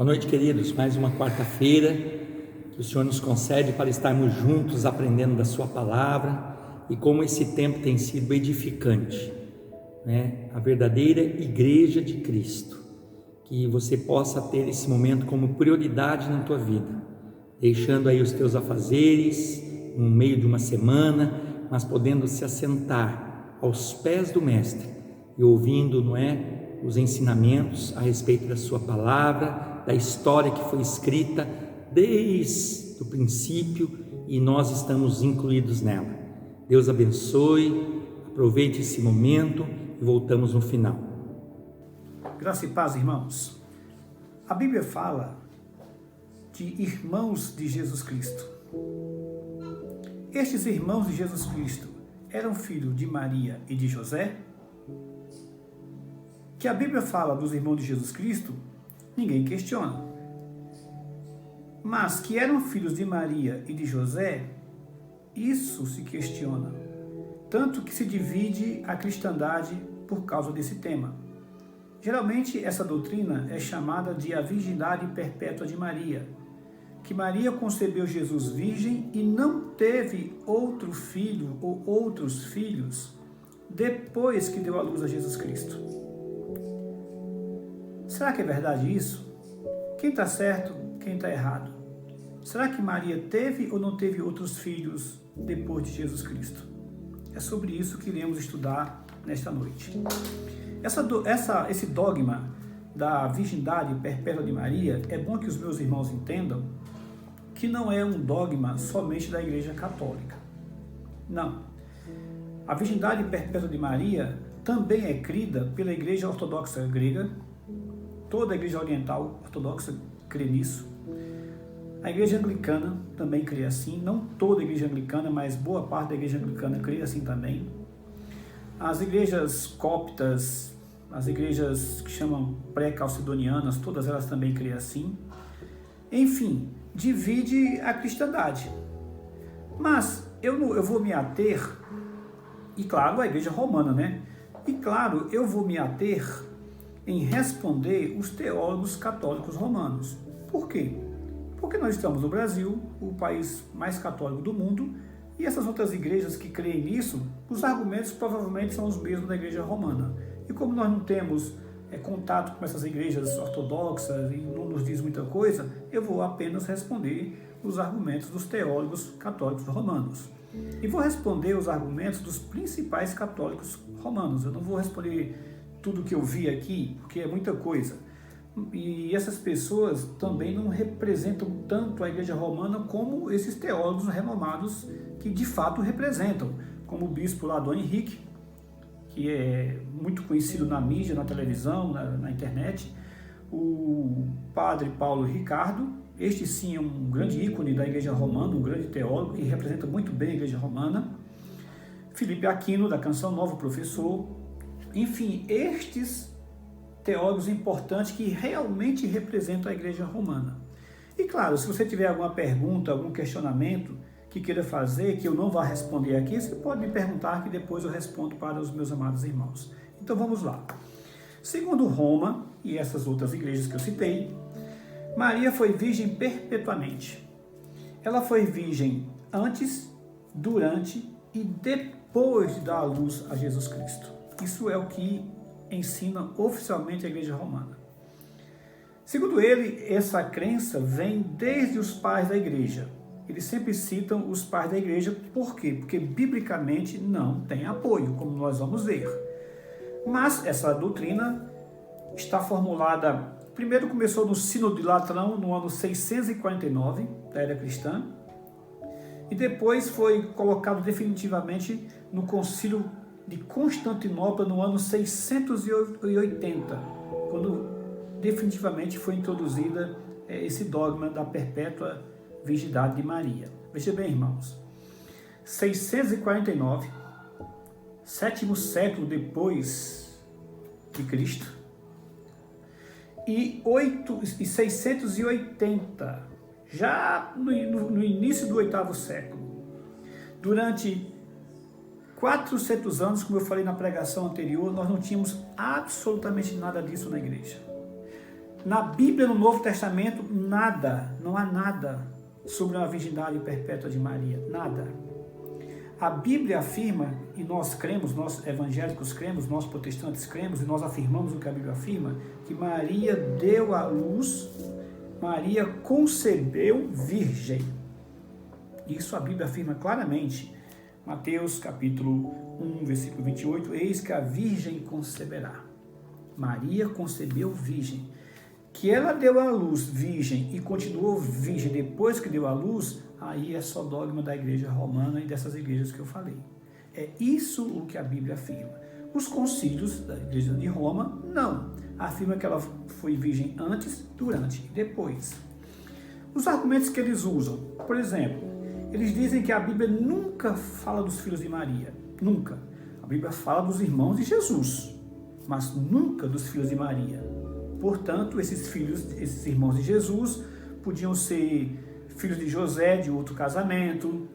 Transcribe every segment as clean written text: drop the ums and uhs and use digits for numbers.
Boa noite, queridos. Mais uma quarta-feira que o Senhor nos concede para estarmos juntos aprendendo da Sua palavra e como esse tempo tem sido edificante, né? A verdadeira igreja de Cristo. Que você possa ter esse momento como prioridade na tua vida, deixando aí os teus afazeres no meio de uma semana, mas podendo se assentar aos pés do Mestre e ouvindo, os ensinamentos a respeito da Sua palavra, da história que foi escrita desde o princípio e nós estamos incluídos nela. Deus abençoe, aproveite esse momento e voltamos no final. Graça e paz, irmãos. A Bíblia fala de irmãos de Jesus Cristo. Estes irmãos de Jesus Cristo eram filhos de Maria e de José? Que a Bíblia fala dos irmãos de Jesus Cristo, ninguém questiona. Mas que eram filhos de Maria e de José, isso se questiona. Tanto que se divide a cristandade por causa desse tema. Geralmente essa doutrina é chamada de a virgindade perpétua de Maria, que Maria concebeu Jesus virgem e não teve outro filho ou outros filhos depois que deu à luz a Jesus Cristo. Será que é verdade isso? Quem está certo, quem está errado? Será que Maria teve ou não teve outros filhos depois de Jesus Cristo? É sobre isso que iremos estudar nesta noite. Esse dogma da virgindade perpétua de Maria, é bom que os meus irmãos entendam que não é um dogma somente da Igreja Católica. Não. A virgindade perpétua de Maria também é crida pela Igreja Ortodoxa Grega. Toda a Igreja Oriental Ortodoxa crê nisso. A Igreja Anglicana também crê assim. Não toda a Igreja Anglicana, mas boa parte da Igreja Anglicana crê assim também. As igrejas coptas, as igrejas que chamam pré-calcedonianas, todas elas também creem assim. Enfim, divide a cristandade. Mas eu vou me ater, e claro, a igreja romana, né? E claro, eu vou me ater em responder os teólogos católicos romanos. Por quê? Porque nós estamos no Brasil, o país mais católico do mundo, e essas outras igrejas que creem nisso, os argumentos provavelmente são os mesmos da igreja romana. E como nós não temos contato com essas igrejas ortodoxas e não nos diz muita coisa, eu vou apenas responder os argumentos dos teólogos católicos romanos. E vou responder os argumentos dos principais católicos romanos. Eu não vou responder tudo que eu vi aqui, porque é muita coisa. E essas pessoas também não representam tanto a igreja romana como esses teólogos renomados que de fato representam, como o bispo lá, Dom Henrique, que é muito conhecido na mídia, na televisão, na internet, o padre Paulo Ricardo, este sim é um grande ícone da igreja romana, um grande teólogo que representa muito bem a igreja romana, Felipe Aquino, da Canção Nova, professor, enfim, estes teólogos importantes que realmente representam a igreja romana. E claro, se você tiver alguma pergunta, algum questionamento que queira fazer, que eu não vá responder aqui, você pode me perguntar que depois eu respondo para os meus amados irmãos. Então vamos lá. Segundo Roma e essas outras igrejas que eu citei, Maria foi virgem perpetuamente. Ela foi virgem antes, durante e depois de dar à luz a Jesus Cristo. Isso é o que ensina oficialmente a igreja romana. Segundo ele, essa crença vem desde os pais da igreja. Eles sempre citam os pais da igreja, por quê? Porque biblicamente não tem apoio, como nós vamos ver. Mas essa doutrina está formulada, primeiro começou no Sínodo de Latrão, no ano 649 da era cristã, e depois foi colocado definitivamente no Concílio de Constantinopla no ano 680, quando definitivamente foi introduzida esse dogma da perpétua virgindade de Maria. Veja bem, irmãos, 649, sétimo século depois de Cristo, e 680, já no início do 8º século, durante 400 anos, como eu falei na pregação anterior, nós não tínhamos absolutamente nada disso na igreja. Na Bíblia, no Novo Testamento, nada, não há nada sobre a virgindade perpétua de Maria, nada. A Bíblia afirma, e nós cremos, nós evangélicos cremos, nós protestantes cremos, e nós afirmamos o que a Bíblia afirma, que Maria deu à luz, Maria concebeu virgem. Isso a Bíblia afirma claramente. Mateus capítulo 1, versículo 28, eis que a virgem conceberá. Maria concebeu virgem. Que ela deu à luz virgem e continuou virgem depois que deu à luz, aí é só dogma da igreja romana e dessas igrejas que eu falei. É isso o que a Bíblia afirma. Os concílios da igreja de Roma, não. Afirma que ela foi virgem antes, durante e depois. Os argumentos que eles usam, por exemplo, eles dizem que a Bíblia nunca fala dos filhos de Maria. Nunca. A Bíblia fala dos irmãos de Jesus, mas nunca dos filhos de Maria. Portanto, esses irmãos de Jesus, podiam ser filhos de José, de outro casamento,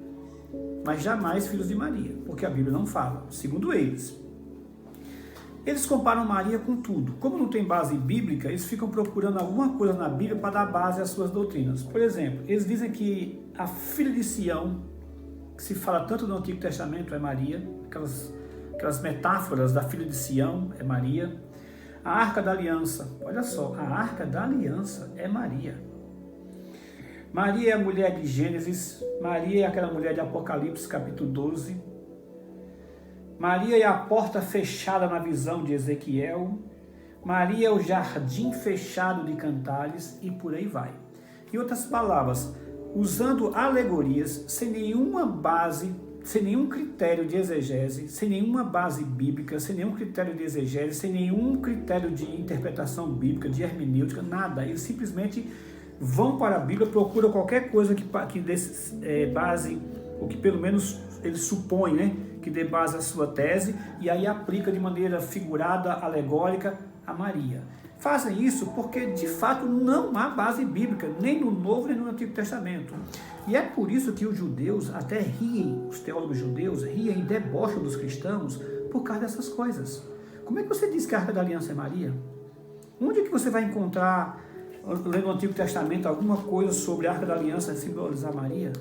mas jamais filhos de Maria, porque a Bíblia não fala, segundo eles. Eles comparam Maria com tudo. Como não tem base bíblica, eles ficam procurando alguma coisa na Bíblia para dar base às suas doutrinas. Por exemplo, eles dizem que a filha de Sião, que se fala tanto no Antigo Testamento, é Maria, aquelas metáforas da filha de Sião é Maria. A Arca da Aliança, olha só, a Arca da Aliança é Maria. Maria é a mulher de Gênesis, Maria é aquela mulher de Apocalipse, capítulo 12. Maria é a porta fechada na visão de Ezequiel. Maria é o jardim fechado de Cantares e por aí vai. Em outras palavras, usando alegorias, sem nenhuma base, sem nenhum critério de exegese, sem nenhuma base bíblica, sem nenhum critério de exegese, sem nenhum critério de interpretação bíblica, de hermenêutica, nada. Eles simplesmente vão para a Bíblia, procuram qualquer coisa que dê base, ou que pelo menos eles supõem, né, que dê base à sua tese, e aí aplica de maneira figurada, alegórica, a Maria. Fazem isso porque, de fato, não há base bíblica, nem no Novo nem no Antigo Testamento. E é por isso que os judeus até riem, os teólogos judeus riem e debocham dos cristãos por causa dessas coisas. Como é que você diz que a Arca da Aliança é Maria? Onde é que você vai encontrar, lendo o Antigo Testamento, alguma coisa sobre a Arca da Aliança simbolizar Maria?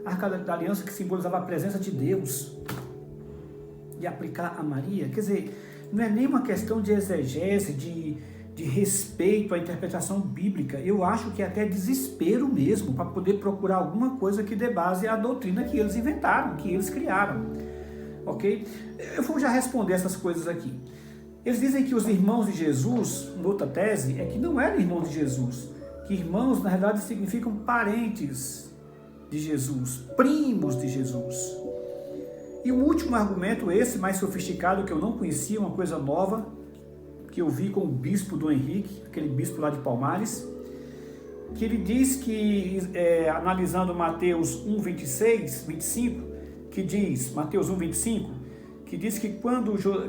A Arca da Aliança que simbolizava a presença de Deus. E aplicar a Maria? Quer dizer, não é nem uma questão de exegese, de respeito à interpretação bíblica. Eu acho que é até desespero mesmo para poder procurar alguma coisa que dê base à doutrina que eles inventaram, que eles criaram. Ok? Eu vou já responder essas coisas aqui. Eles dizem que os irmãos de Jesus, noutra tese, é que não eram irmãos de Jesus. Que irmãos, na verdade, significam parentes de Jesus, primos de Jesus. E o último argumento, esse mais sofisticado, que eu não conhecia, uma coisa nova, que eu vi com o bispo Dom Henrique, aquele bispo lá de Palmares, que ele diz que, analisando Mateus 1, 26, 25, que diz, Mateus 1, 25, que diz que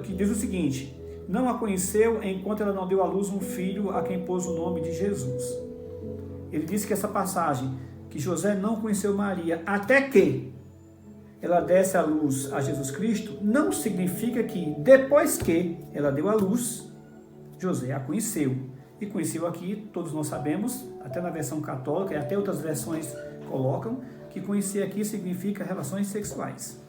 que diz o seguinte: não a conheceu enquanto ela não deu à luz um filho a quem pôs o nome de Jesus. Ele diz que essa passagem, que José não conheceu Maria até que ela desse à luz a Jesus Cristo, não significa que depois que ela deu à luz, José a conheceu. E conheceu aqui, todos nós sabemos, até na versão católica e até outras versões colocam, que conhecer aqui significa relações sexuais.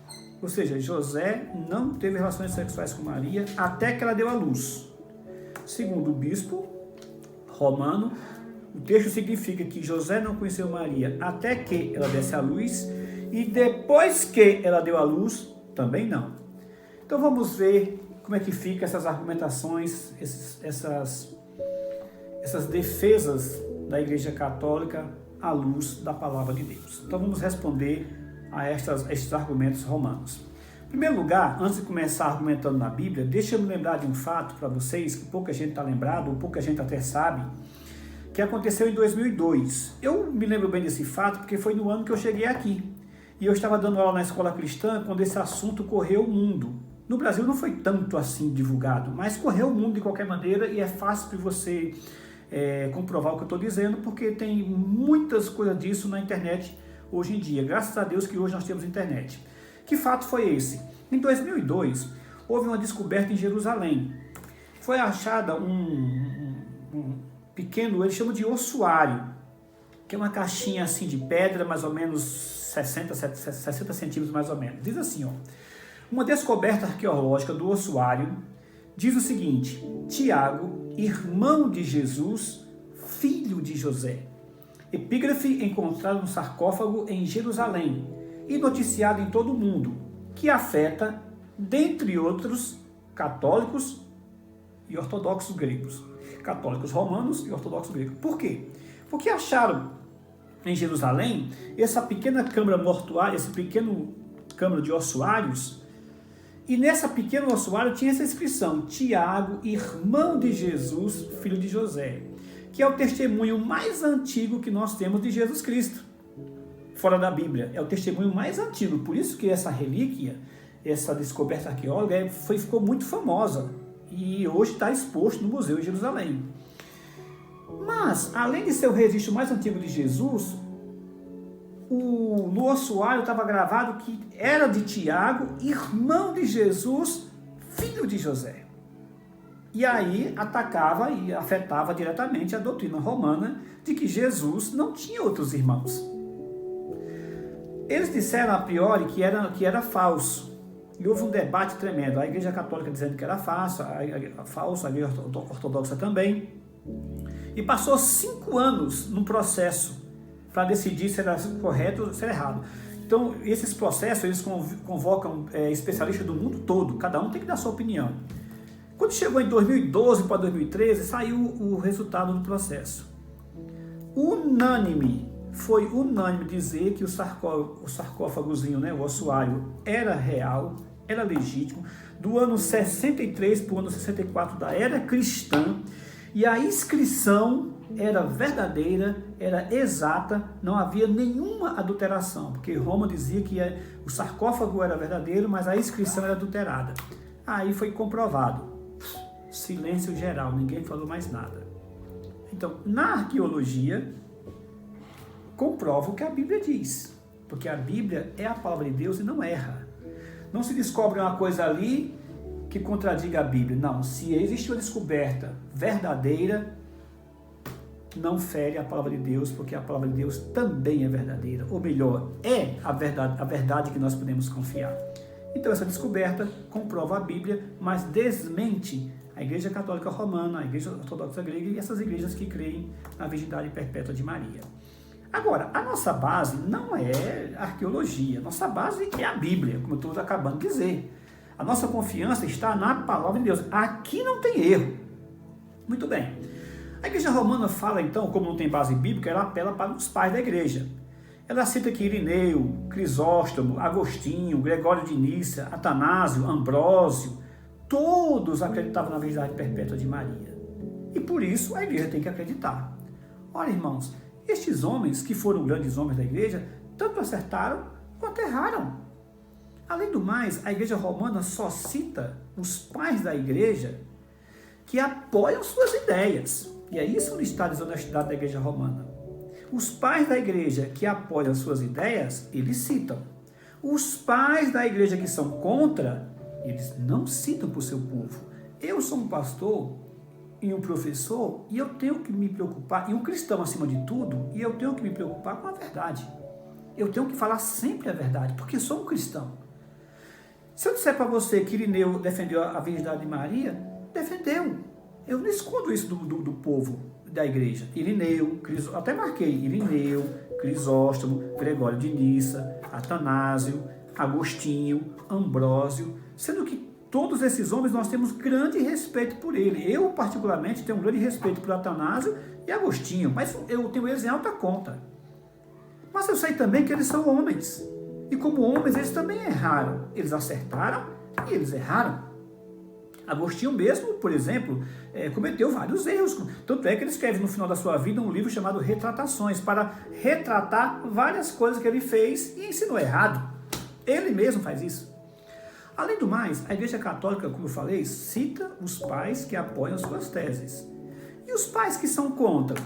Ou seja, José não teve relações sexuais com Maria até que ela deu à luz. Segundo o bispo romano, o texto significa que José não conheceu Maria até que ela desse à luz, e depois que ela deu à luz, também não. Então vamos ver como é que fica essas argumentações, essas defesas da Igreja Católica à luz da Palavra de Deus. Então vamos responder a estes argumentos romanos. Em primeiro lugar, antes de começar argumentando na Bíblia, deixa eu me lembrar de um fato para vocês, que pouca gente está lembrado, ou pouca gente até sabe, que aconteceu em 2002. Eu me lembro bem desse fato porque foi no ano que eu cheguei aqui. E eu estava dando aula na escola cristã quando esse assunto correu o mundo. No Brasil não foi tanto assim divulgado, mas correu o mundo de qualquer maneira, e é fácil de você comprovar o que eu estou dizendo, porque tem muitas coisas disso na internet hoje em dia. Graças a Deus que hoje nós temos internet. Que fato foi esse? Em 2002, houve uma descoberta em Jerusalém. Foi achada pequeno, ele chama de ossuário, que é uma caixinha assim de pedra, mais ou menos 60 centímetros mais ou menos. Diz assim, ó, uma descoberta arqueológica do ossuário diz o seguinte: Tiago, irmão de Jesus, filho de José. Epígrafe encontrada no sarcófago em Jerusalém e noticiado em todo o mundo, que afeta, dentre outros, católicos e ortodoxos gregos. Católicos romanos e ortodoxos gregos. Por quê? Porque acharam em Jerusalém essa pequena câmara mortuária, esse pequeno câmara de ossuários, e nessa pequena ossuário tinha essa inscrição: Tiago, irmão de Jesus, filho de José, que é o testemunho mais antigo que nós temos de Jesus Cristo, fora da Bíblia. É o testemunho mais antigo, por isso que essa relíquia, essa descoberta arqueológica ficou muito famosa e hoje está exposto no Museu de Jerusalém. Mas, além de ser o registro mais antigo de Jesus, no ossuário estava gravado que era de Tiago, irmão de Jesus, filho de José. E aí atacava e afetava diretamente a doutrina romana de que Jesus não tinha outros irmãos. Eles disseram a priori que era falso. E houve um debate tremendo. A Igreja Católica dizendo que era falso, a Igreja Ortodoxa também. E passou 5 anos num processo para decidir se era correto ou se era errado. Então, esses processos, eles convocam especialistas do mundo todo. Cada um tem que dar sua opinião. Quando chegou em 2012 para 2013, saiu o resultado do processo. Foi unânime dizer que o sarcófagozinho, né, o ossuário, era real, era legítimo, do ano 63 para o ano 64 da era cristã, e a inscrição era verdadeira, era exata, não havia nenhuma adulteração, porque Roma dizia que o sarcófago era verdadeiro, mas a inscrição era adulterada. Aí foi comprovado. Silêncio geral, ninguém falou mais nada. Então, na arqueologia, comprova o que a Bíblia diz, porque a Bíblia é a palavra de Deus e não erra. Não se descobre uma coisa ali que contradiga a Bíblia. Não, se existe uma descoberta verdadeira, não fere a palavra de Deus, porque a palavra de Deus também é verdadeira, ou melhor, é a verdade que nós podemos confiar. Então essa descoberta comprova a Bíblia, mas desmente a Igreja Católica Romana, a Igreja Ortodoxa Grega e essas igrejas que creem na virgindade perpétua de Maria. Agora, a nossa base não é arqueologia, nossa base é a Bíblia, como eu estou acabando de dizer. A nossa confiança está na palavra de Deus. Aqui não tem erro. Muito bem. A Igreja Romana fala, então, como não tem base bíblica, ela apela para os pais da Igreja. Ela cita que Irineu, Crisóstomo, Agostinho, Gregório de Nícia, Atanásio, Ambrósio, todos acreditavam na virgindade perpétua de Maria. E por isso a Igreja tem que acreditar. Olha, irmãos, estes homens, que foram grandes homens da Igreja, tanto acertaram quanto erraram. Além do mais, a Igreja Romana só cita os pais da Igreja que apoiam suas ideias. E é isso no estado de desonestidade da Igreja Romana. Os pais da Igreja que apoiam suas ideias, eles citam. Os pais da Igreja que são contra, eles não citam para o seu povo. Eu sou um pastor e um professor, e eu tenho que me preocupar, e um cristão acima de tudo, e eu tenho que me preocupar com a verdade. Eu tenho que falar sempre a verdade, porque sou um cristão. Se eu disser para você que Irineu defendeu a virgindade de Maria, defendeu. Eu não escondo isso do povo da igreja. Irineu, até marquei, Irineu, Crisóstomo, Gregório de Nícia, Atanásio, Agostinho, Ambrósio, sendo que todos esses homens nós temos grande respeito por ele. Eu, particularmente, tenho um grande respeito por Atanásio e Agostinho, mas eu tenho eles em alta conta. Mas eu sei também que eles são homens. E como homens, eles também erraram. Eles acertaram e eles erraram. Agostinho mesmo, por exemplo, cometeu vários erros. Tanto é que ele escreve no final da sua vida um livro chamado Retratações, para retratar várias coisas que ele fez e ensinou errado. Ele mesmo faz isso. Além do mais, a Igreja Católica, como eu falei, cita os pais que apoiam suas teses. E os pais que são contra?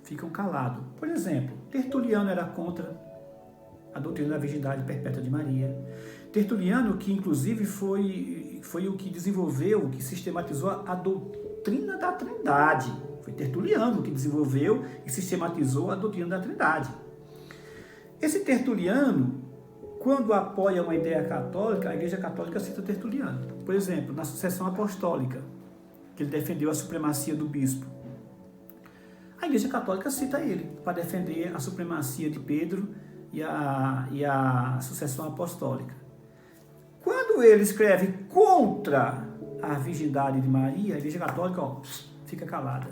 Ficam calados. Por exemplo, Tertuliano era contra a doutrina da virgindade perpétua de Maria. Tertuliano, que inclusive foi o que desenvolveu, que sistematizou a doutrina doutrina da Trindade. Foi Tertuliano que desenvolveu e sistematizou a doutrina da Trindade. Esse Tertuliano, quando apoia uma ideia católica, a Igreja Católica cita Tertuliano. Por exemplo, na sucessão apostólica, que ele defendeu a supremacia do bispo. A Igreja Católica cita ele para defender a supremacia de Pedro e a sucessão apostólica. Quando ele escreve contra a virgindade de Maria, a Igreja Católica fica calada.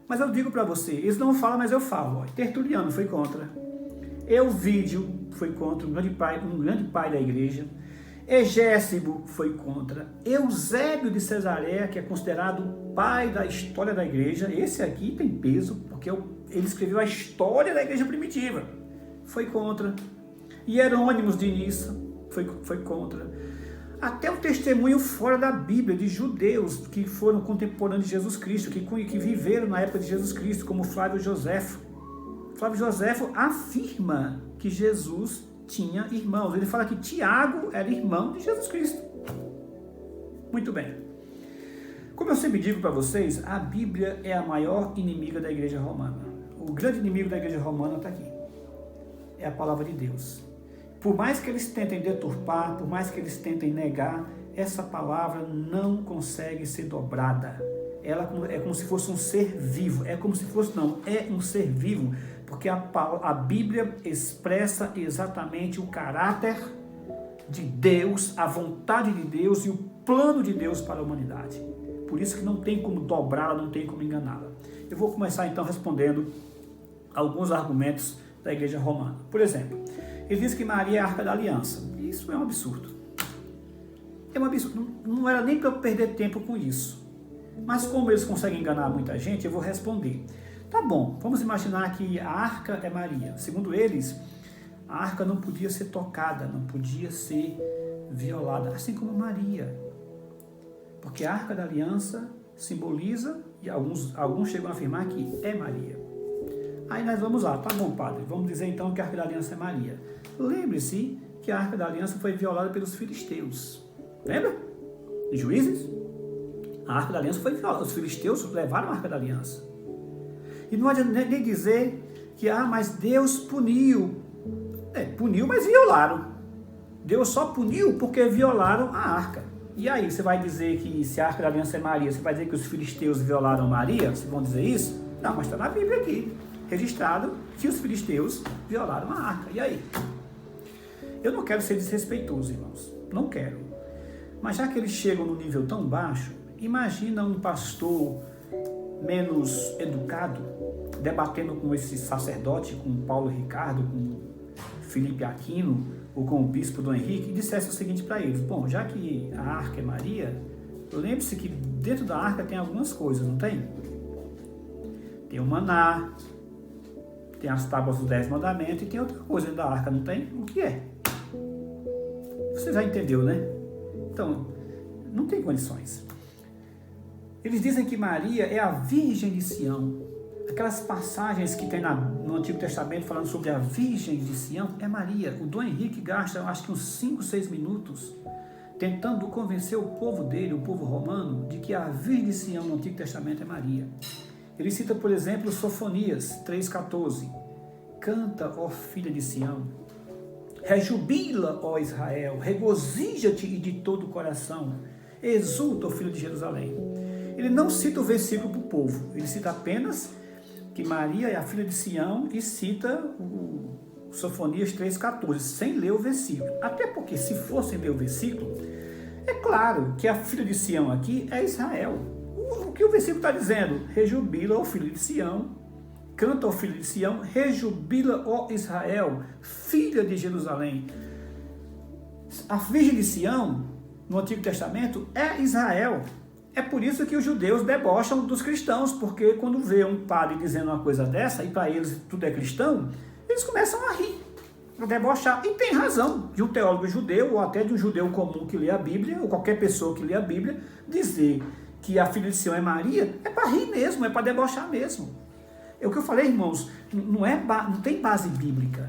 Mas eu digo para você, eles não falam, mas eu falo. Tertuliano foi contra. Euvídio foi contra, um grande pai da igreja. Egésibo foi contra. Eusébio de Cesareia, que é considerado o pai da história da igreja, esse aqui tem peso, porque ele escreveu a história da igreja primitiva, foi contra. Hierônimos de Nissa foi contra. Até o testemunho fora da Bíblia de judeus que foram contemporâneos de Jesus Cristo, que viveram na época de Jesus Cristo, como Flávio Joséfo. Flávio Joséfo afirma que Jesus tinha irmãos. Ele fala que Tiago era irmão de Jesus Cristo. Muito bem. Como eu sempre digo para vocês, a Bíblia é a maior inimiga da igreja romana. O grande inimigo da igreja romana está aqui. É a palavra de Deus. Por mais que eles tentem deturpar, por mais que eles tentem negar, essa palavra não consegue ser dobrada. Ela é como se fosse um ser vivo. É um ser vivo, porque a Bíblia expressa exatamente o caráter de Deus, a vontade de Deus e o plano de Deus para a humanidade. Por isso que não tem como dobrá-la, não tem como enganá-la. Eu vou começar então respondendo alguns argumentos da igreja romana. Por exemplo, ele diz que Maria é a Arca da Aliança. Isso é um absurdo. É um absurdo. Não era nem para eu perder tempo com isso. Mas como eles conseguem enganar muita gente, eu vou responder. Tá bom, vamos imaginar que a arca é Maria. Segundo eles, a arca não podia ser tocada, não podia ser violada, assim como Maria. Porque a Arca da Aliança simboliza, e alguns chegam a afirmar que é Maria. Aí nós vamos lá, tá bom, padre, vamos dizer então que a Arca da Aliança é Maria. Lembre-se que a Arca da Aliança foi violada pelos filisteus. Lembra? Em Juízes? A Arca da Aliança foi violada, os filisteus levaram a Arca da Aliança. E não adianta nem dizer que, mas Deus puniu. Puniu, mas violaram. Deus só puniu porque violaram a arca. E aí, você vai dizer que se a Arca da Aliança é Maria, você vai dizer que os filisteus violaram Maria? Vocês vão dizer isso? Não, mas está na Bíblia aqui, registrado que os filisteus violaram a arca. E aí? Eu não quero ser desrespeitoso, irmãos. Não quero. Mas já que eles chegam num nível tão baixo, imagina um pastor menos educado debatendo com esse sacerdote, com Paulo Ricardo, com Felipe Aquino ou com o bispo Dom Henrique, e dissesse o seguinte para eles: bom, já que a arca é Maria, lembre-se que dentro da arca tem algumas coisas, não tem? Tem o maná, tem as tábuas dos 10 mandamentos e tem outra coisa dentro da arca, não tem? O que é? Você já entendeu, né? Então, não tem condições. Eles dizem que Maria é a Virgem de Sião. Aquelas passagens que tem no Antigo Testamento falando sobre a Virgem de Sião é Maria. O Dom Henrique gasta, acho que uns 5, 6 minutos tentando convencer o povo dele, o povo romano, de que a Virgem de Sião no Antigo Testamento é Maria. Ele cita, por exemplo, Sofonias 3,14. Canta, ó filha de Sião, rejubila, ó Israel, regozija-te de todo o coração, exulta, ó filho de Jerusalém. Ele não cita o versículo para o povo, ele cita apenas que Maria é a filha de Sião e cita o Sofonias 3,14, sem ler o versículo. Até porque, se fossem ler o versículo, é claro que a filha de Sião aqui é Israel. O que o versículo está dizendo? Rejubila, ó filho de Sião, canta, ó filho de Sião, rejubila, ó Israel, filha de Jerusalém. A Virgem de Sião, no Antigo Testamento, é Israel. É por isso que os judeus debocham dos cristãos, porque quando vê um padre dizendo uma coisa dessa, e para eles tudo é cristão, eles começam a rir, a debochar. E tem razão de um teólogo judeu, ou até de um judeu comum que lê a Bíblia, ou qualquer pessoa que lê a Bíblia, dizer que a filha de Sião é Maria, é para rir mesmo, é para debochar mesmo. É o que eu falei, irmãos, não tem base bíblica.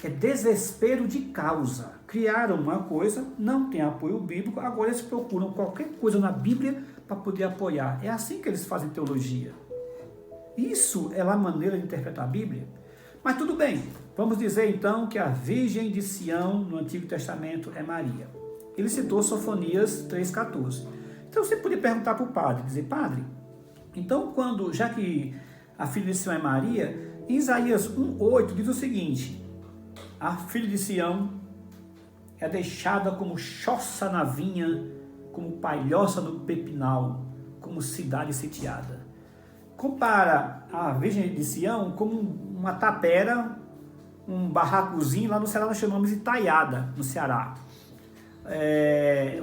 É desespero de causa. Criaram uma coisa, não tem apoio bíblico, agora eles procuram qualquer coisa na Bíblia para poder apoiar. É assim que eles fazem teologia. Isso é a maneira de interpretar a Bíblia. Mas tudo bem, vamos dizer então que a Virgem de Sião no Antigo Testamento é Maria. Ele citou Sofonias 3,14. Então você podia perguntar para o padre, dizer, padre, então já que a filha de Sião é Maria, em Isaías 1,8 diz o seguinte, a filha de Sião é deixada como choça na vinha, como palhoça no pepinal, como cidade sitiada. Compara a Virgem de Sião como uma tapera, um barracozinho, lá no Ceará nós chamamos de taiada, no Ceará.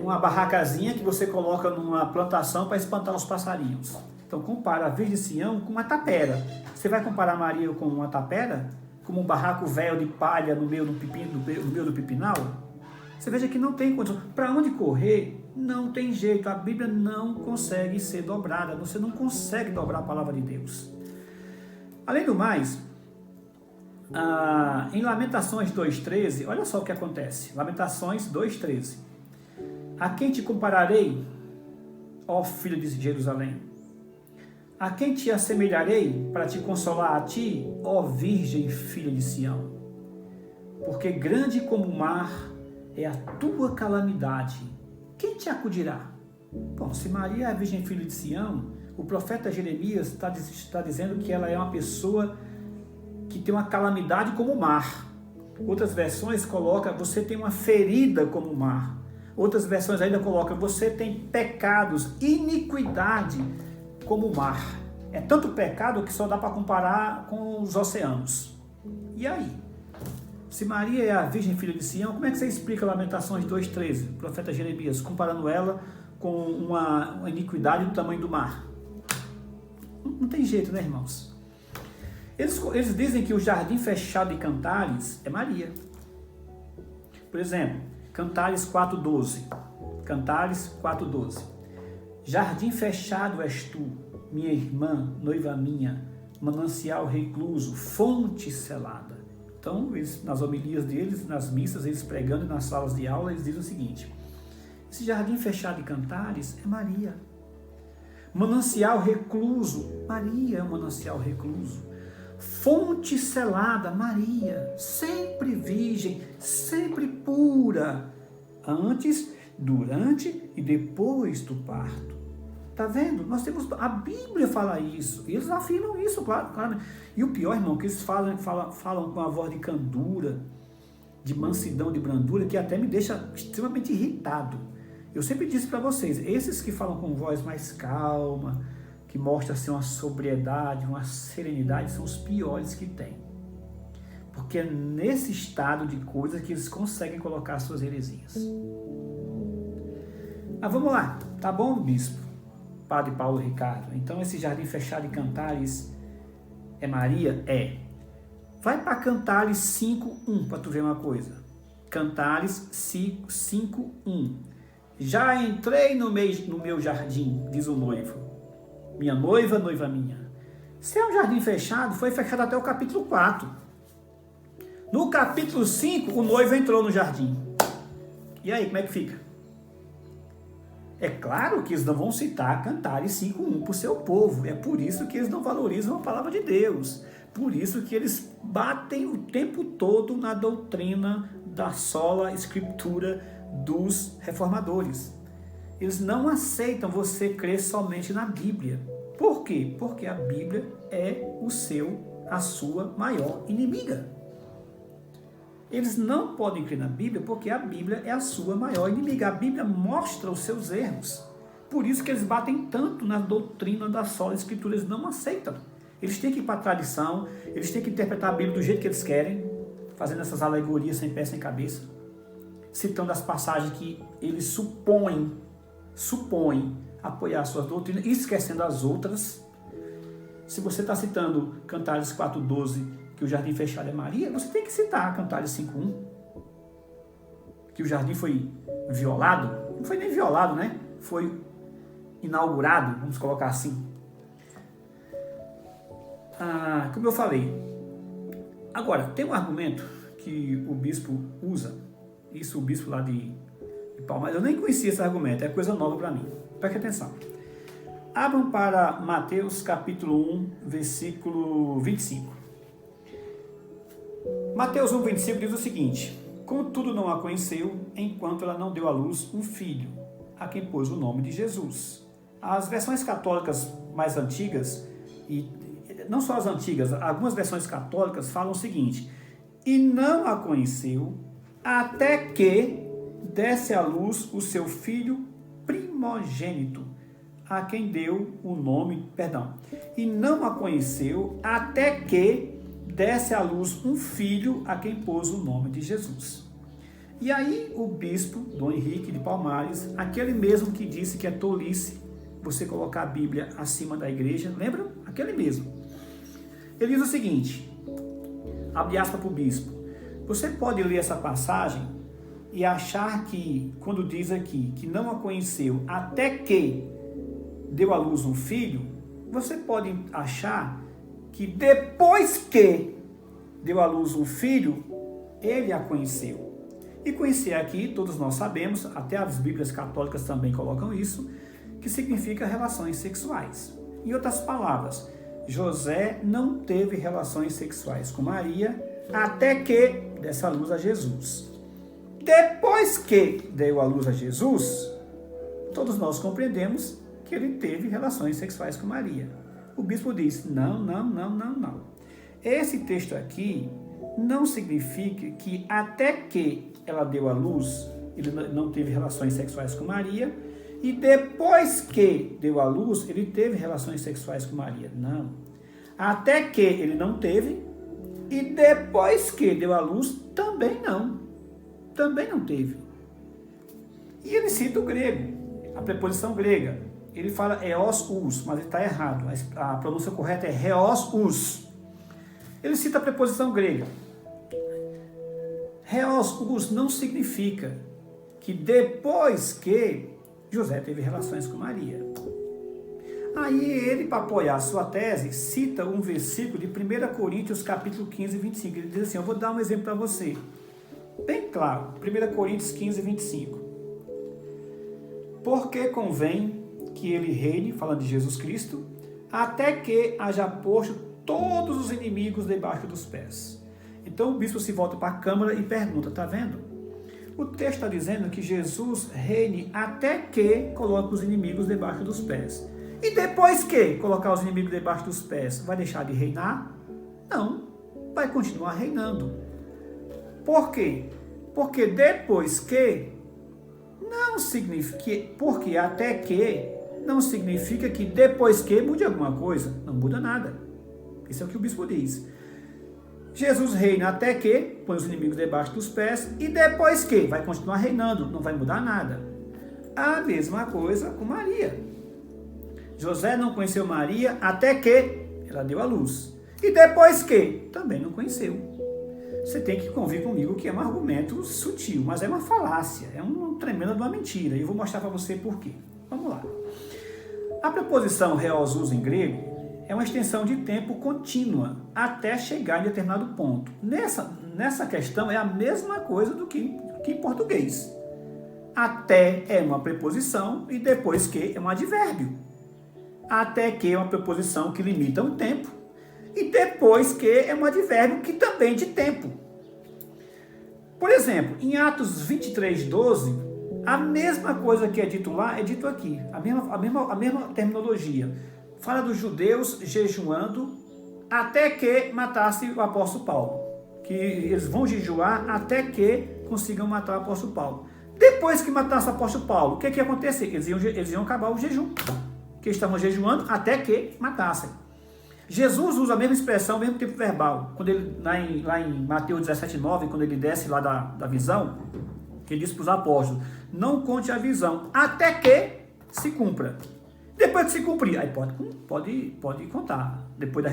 Uma barracazinha que você coloca numa plantação para espantar os passarinhos. Então compara a Virgem de Sião com uma tapera. Você vai comparar Maria com uma tapera? Como um barraco velho de palha no meio do pipinal? Você veja que não tem condição. Para onde correr, não tem jeito. A Bíblia não consegue ser dobrada. Você não consegue dobrar a palavra de Deus. Além do mais, em Lamentações 2,13, olha só o que acontece. Lamentações 2,13. A quem te compararei, ó filho de Jerusalém? A quem te assemelharei para te consolar a ti, ó Virgem filha de Sião? Porque grande como o mar é a tua calamidade. Quem te acudirá? Bom, se Maria é a Virgem filha de Sião, o profeta Jeremias está dizendo que ela é uma pessoa que tem uma calamidade como o mar. Outras versões colocam, você tem uma ferida como o mar. Outras versões ainda colocam, você tem pecados, iniquidade como o mar. É tanto pecado que só dá para comparar com os oceanos. E aí? Se Maria é a Virgem filha de Sião, como é que você explica Lamentações 2,13, o profeta Jeremias, comparando ela com uma iniquidade do tamanho do mar? Não tem jeito, né, irmãos? Eles dizem que o jardim fechado de Cantares é Maria. Por exemplo, Cantares 4,12. Cantares 4,12. Jardim fechado és tu, minha irmã, noiva minha, manancial recluso, fonte selada. Então, nas homilias deles, nas missas, eles pregando nas salas de aula, eles dizem o seguinte, esse jardim fechado de Cantares é Maria. Manancial recluso, Maria é um manancial recluso. Fonte selada, Maria, sempre virgem, sempre pura, antes, durante e depois do parto. Tá vendo? Nós temos, a Bíblia fala isso, e eles afirmam isso, claro. E o pior, irmão, que eles falam com uma voz de candura, de mansidão, de brandura, que até me deixa extremamente irritado. Eu sempre disse para vocês, esses que falam com voz mais calma, que mostram assim, uma sobriedade, uma serenidade, são os piores que tem. Porque é nesse estado de coisas que eles conseguem colocar suas heresias. Mas vamos lá, tá bom, bispo? Padre Paulo Ricardo. Então esse jardim fechado de Cantares é Maria? É. Vai para Cantares 5:1 para tu ver uma coisa. Cantares 5:1. Já entrei no meu jardim, diz o noivo. Minha noiva, noiva minha. Se é um jardim fechado, foi fechado até o capítulo 4. No capítulo 5, o noivo entrou no jardim. E aí, como é que fica? É claro que eles não vão citar Cantares 5:1 para o seu povo. É por isso que eles não valorizam a palavra de Deus. Por isso que eles batem o tempo todo na doutrina da sola escritura dos reformadores. Eles não aceitam você crer somente na Bíblia. Por quê? Porque a Bíblia é a sua maior inimiga. Eles não podem crer na Bíblia porque a Bíblia é a sua maior inimiga. A Bíblia mostra os seus erros. Por isso que eles batem tanto na doutrina da sola escritura. Eles não aceitam. Eles têm que ir para a tradição, eles têm que interpretar a Bíblia do jeito que eles querem, fazendo essas alegorias sem pé, sem cabeça, citando as passagens que eles supõem apoiar suas doutrinas, esquecendo as outras. Se você está citando Cantares 4:12, que o jardim fechado é Maria, você tem que citar Cantares 5:1, que o jardim foi violado. Não foi nem violado, né? Foi inaugurado, vamos colocar assim. Como eu falei. Agora, tem um argumento que o bispo usa, isso o bispo lá de Palmares, eu nem conhecia esse argumento, é coisa nova para mim. Preste atenção. Abram para Mateus capítulo 1, versículo 25. Mateus 1, 25 diz o seguinte: contudo não a conheceu, enquanto ela não deu à luz um filho, a quem pôs o nome de Jesus. As versões católicas mais antigas, e não só as antigas, algumas versões católicas falam o seguinte: e não a conheceu, até que desse à luz o seu filho primogênito, a quem deu o nome, e não a conheceu, até que desse à luz um filho, a quem pôs o nome de Jesus. E aí o bispo Dom Henrique de Palmares, aquele mesmo que disse que é tolice você colocar a Bíblia acima da igreja, lembram? Aquele mesmo. Ele diz o seguinte, abre aspas para o bispo: você pode ler essa passagem e achar que, quando diz aqui, que não a conheceu até que deu à luz um filho, você pode achar que depois que deu à luz um filho, ele a conheceu. E conhecer aqui, todos nós sabemos, até as Bíblias católicas também colocam isso, que significa relações sexuais. Em outras palavras, José não teve relações sexuais com Maria até que desse à luz a Jesus. Depois que deu à luz a Jesus, todos nós compreendemos que ele teve relações sexuais com Maria. O bispo diz: não. Esse texto aqui não significa que até que ela deu à luz, ele não teve relações sexuais com Maria, e depois que deu à luz, ele teve relações sexuais com Maria. Não. Até que ele não teve, e depois que deu à luz, também não. Também não teve. E ele cita o grego, a preposição grega. Ele fala eos us, mas ele está errado. A pronúncia correta é reos us. Ele cita a preposição grega. Reos us não significa que depois que José teve relações com Maria. Aí ele, para apoiar a sua tese, cita um versículo de 1 Coríntios capítulo 15, 25. Ele diz assim, eu vou dar um exemplo para você. Bem claro, 1 Coríntios 15, 25. Porque convém que ele reine, falando de Jesus Cristo, até que haja posto todos os inimigos debaixo dos pés. Então o bispo se volta para a câmara e pergunta, está vendo? O texto está dizendo que Jesus reine até que coloque os inimigos debaixo dos pés. E depois que colocar os inimigos debaixo dos pés, vai deixar de reinar? Não, vai continuar reinando. Por quê? Porque depois que não significa, porque até que não significa que depois que mude alguma coisa. Não muda nada. Isso é o que o bispo diz. Jesus reina até que põe os inimigos debaixo dos pés e depois que vai continuar reinando, não vai mudar nada. A mesma coisa com Maria. José não conheceu Maria até que ela deu à luz. E depois que também não conheceu. Você tem que convir comigo que é um argumento sutil, mas é uma falácia, é uma tremenda de uma mentira. E eu vou mostrar para você por quê. Vamos lá. A preposição reos us em grego é uma extensão de tempo contínua até chegar em determinado ponto. Nessa questão é a mesma coisa do que em português. Até é uma preposição e depois que é um advérbio. Até que é uma preposição que limita um tempo e depois que é um advérbio que também de tempo. Por exemplo, em Atos 23, 12, a mesma coisa que é dito lá é dito aqui. A mesma terminologia. Fala dos judeus jejuando até que matasse o apóstolo Paulo. Que eles vão jejuar até que consigam matar o apóstolo Paulo. Depois que matasse o apóstolo Paulo, o que ia acontecer? Eles iam acabar o jejum. Que estavam jejuando até que matassem. Jesus usa a mesma expressão, o mesmo tempo verbal. Quando ele, lá em Mateus 17, 9, quando ele desce lá da visão, que ele diz para os apóstolos, não conte a visão até que se cumpra. Depois de se cumprir, aí pode contar. Depois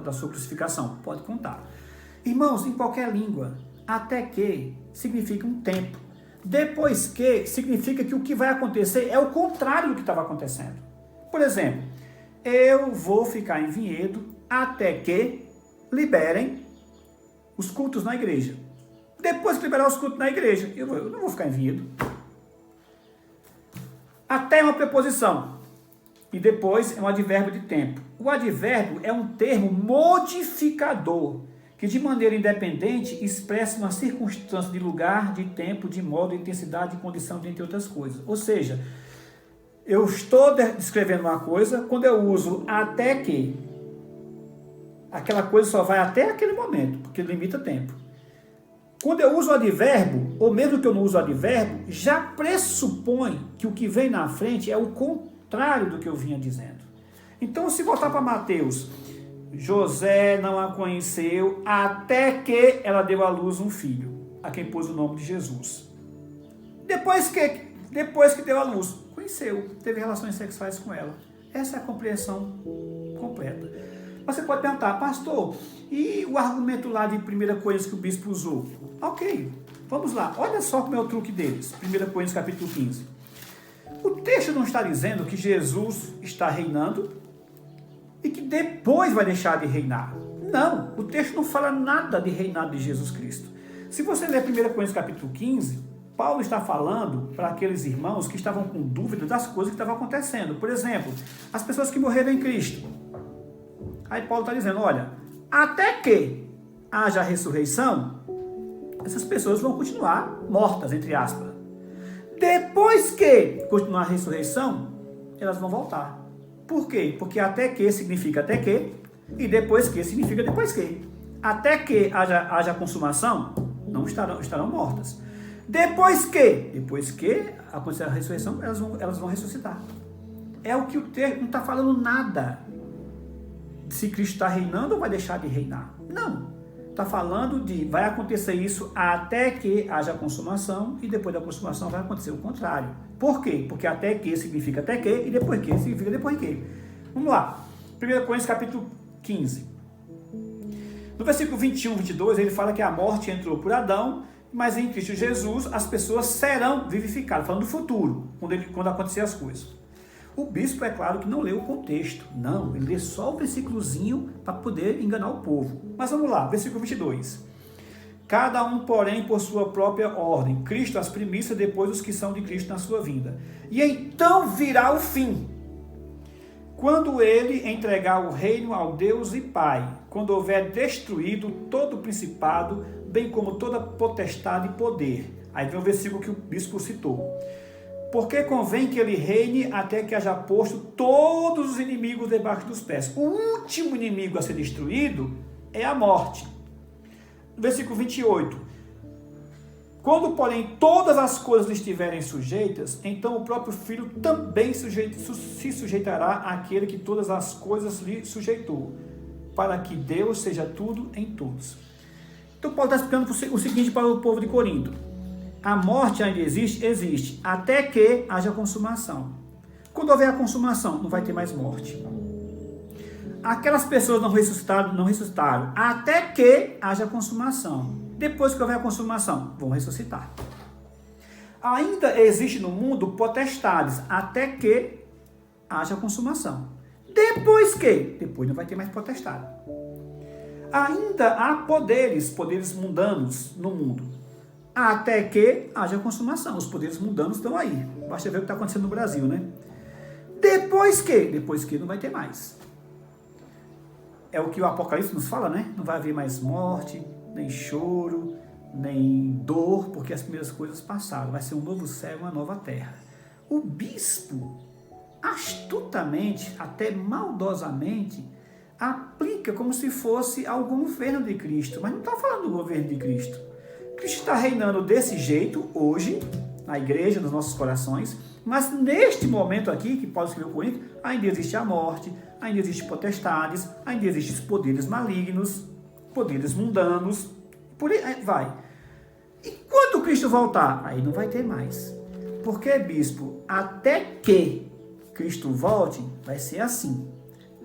da sua crucificação, pode contar. Irmãos, em qualquer língua, até que significa um tempo. Depois que significa que o que vai acontecer é o contrário do que estava acontecendo. Por exemplo, eu vou ficar em Vinhedo até que liberem os cultos na igreja. Depois que liberar os cultos na igreja, eu não vou ficar em Vinhedo. Até uma preposição. e depois é um advérbio de tempo. O advérbio é um termo modificador, que de maneira independente expressa uma circunstância de lugar, de tempo, de modo, de intensidade, de condição, dentre outras coisas. Ou seja, eu estou descrevendo uma coisa, quando eu uso até que, aquela coisa só vai até aquele momento, porque limita tempo. Quando eu uso o advérbio, ou mesmo que eu não use o advérbio, já pressupõe que o que vem na frente é o contrário do que eu vinha dizendo. Então, se voltar para Mateus, José não a conheceu até que ela deu à luz um filho, a quem pôs o nome de Jesus. Depois que deu à luz, conheceu, teve relações sexuais com ela. Essa é a compreensão completa. Mas você pode perguntar, pastor, e o argumento lá de 1 Coríntios que o bispo usou? Ok, vamos lá. Olha só como é o truque deles. 1 Coríntios capítulo 15. O texto não está dizendo que Jesus está reinando e que depois vai deixar de reinar. Não, o texto não fala nada de reinado de Jesus Cristo. Se você ler 1 Coríntios capítulo 15, Paulo está falando para aqueles irmãos que estavam com dúvida das coisas que estavam acontecendo. Por exemplo, as pessoas que morreram em Cristo. Aí Paulo está dizendo, olha, até que haja ressurreição, essas pessoas vão continuar mortas, entre aspas. Depois que continuar a ressurreição, elas vão voltar. Por quê? Porque até que significa até que, e depois que significa depois que. Até que haja consumação, não estarão mortas. Depois que acontecer a ressurreição, elas vão ressuscitar. É o que o texto não está falando nada. Se Cristo está reinando ou vai deixar de reinar. Não. Está falando de vai acontecer isso até que haja consumação e depois da consumação vai acontecer o contrário. Por quê? Porque até que significa até que e depois que significa depois que. Vamos lá. 1 Coríntios capítulo 15. No versículo 21 e 22 ele fala que a morte entrou por Adão, mas em Cristo Jesus as pessoas serão vivificadas. Falando do futuro, quando acontecer as coisas. O bispo, é claro, que não leu o contexto. Não, ele lê só o versículozinho para poder enganar o povo. Mas vamos lá, versículo 22. Cada um, porém, por sua própria ordem. Cristo as primícias, depois os que são de Cristo na sua vinda. E então virá o fim. Quando ele entregar o reino ao Deus e Pai. Quando houver destruído todo o principado, bem como toda potestade e poder. Aí vem o versículo que o bispo citou. Porque convém que ele reine até que haja posto todos os inimigos debaixo dos pés. O último inimigo a ser destruído é a morte. Versículo 28. Quando, porém, todas as coisas lhe estiverem sujeitas, então o próprio Filho também se sujeitará àquele que todas as coisas lhe sujeitou, para que Deus seja tudo em todos. Então Paulo está explicando o seguinte para o povo de Corinto. A morte ainda existe, até que haja consumação. Quando houver a consumação, não vai ter mais morte. Aquelas pessoas não ressuscitaram, até que haja consumação. Depois que houver a consumação, vão ressuscitar. Ainda existe no mundo potestades, até que haja consumação. Depois não vai ter mais potestade. Ainda há poderes mundanos no mundo. Até que haja consumação. Os poderes mundanos estão aí. Basta ver o que está acontecendo no Brasil, né? Depois que não vai ter mais. É o que o Apocalipse nos fala, né? Não vai haver mais morte, nem choro, nem dor, porque as primeiras coisas passaram. Vai ser um novo céu, uma nova terra. O bispo, astutamente, até maldosamente, aplica como se fosse ao governo de Cristo. Mas não está falando do governo de Cristo. Cristo está reinando desse jeito, hoje, na igreja, nos nossos corações, mas neste momento aqui, que Paulo escreveu com ele, ainda existe a morte, ainda existem potestades, ainda existem os poderes malignos, poderes mundanos, por aí vai. E quando Cristo voltar? Aí não vai ter mais. Porque, bispo, até que Cristo volte, vai ser assim.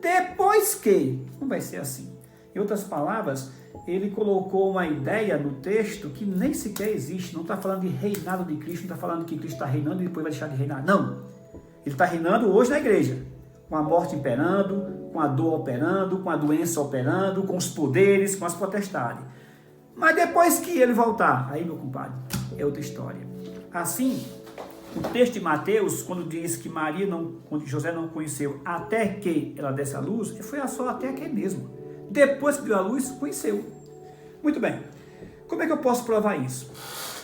Depois que, não vai ser assim. Em outras palavras, ele colocou uma ideia no texto que nem sequer existe. Não está falando de reinado de Cristo, não está falando que Cristo está reinando e depois vai deixar de reinar. Não. Ele está reinando hoje na igreja. Com a morte imperando, com a dor operando, com a doença operando, com os poderes, com as potestades. Mas depois que ele voltar, aí, meu compadre, é outra história. Assim, O texto de Mateus, quando diz que quando José não conheceu até que ela desse a luz, foi só até que mesmo. Depois que deu a luz, conheceu. Muito bem. Como é que eu posso provar isso?